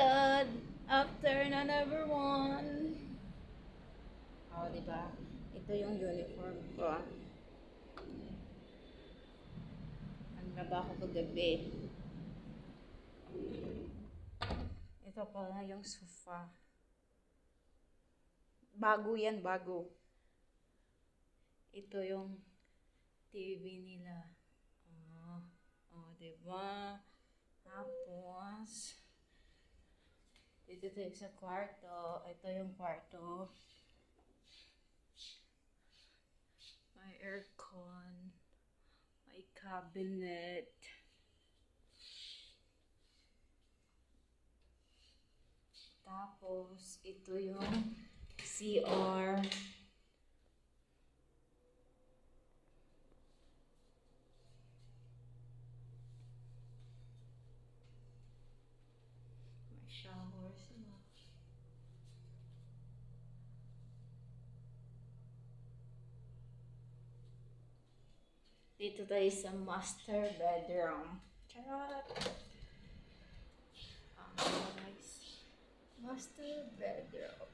God, after na number one. Oh, diba? Ito yung uniform ko. Ano ba ako kagabi? Ito pala yung sofa. Bago yan, bago. Ito yung TV nila. Oh, diba? Tapos, dito tayo sa kwarto. Ito yung kwarto. May aircon. May cabinet. Tapos, ito yung CR. May shower sila. Dito tayo sa master bedroom. Charot! Guys. Master bedroom.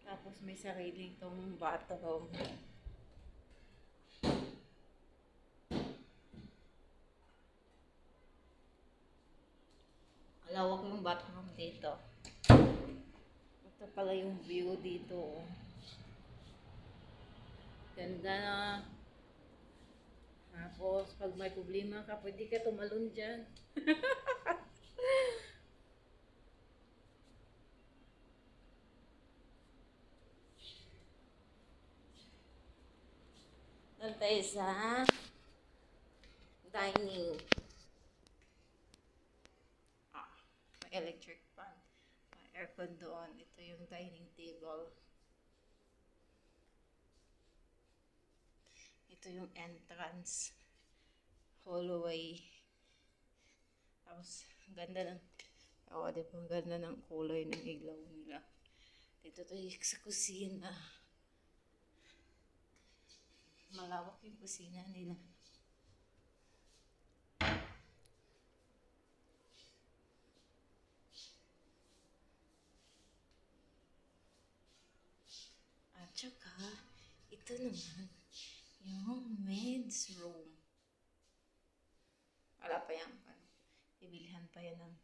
Tapos may sariling tong bathroom. Malawak yung bathroom dito. Ito pala yung view dito. Ganda na. Tapos, pag may problema ka, pwede ka tumalon dyan. Doon tayo sa dining. May electric fan. May aircon doon. Ito yung dining table. Ito yung entrance. Hallway. Tapos, ang ganda ng diba, ang ganda ng kulay ng ilaw nila. Dito tayo sa kusina. Malawak yung kusina nila. At saka, ito naman, yung men's room. Wala pa yan. Bibilihan pa yan ng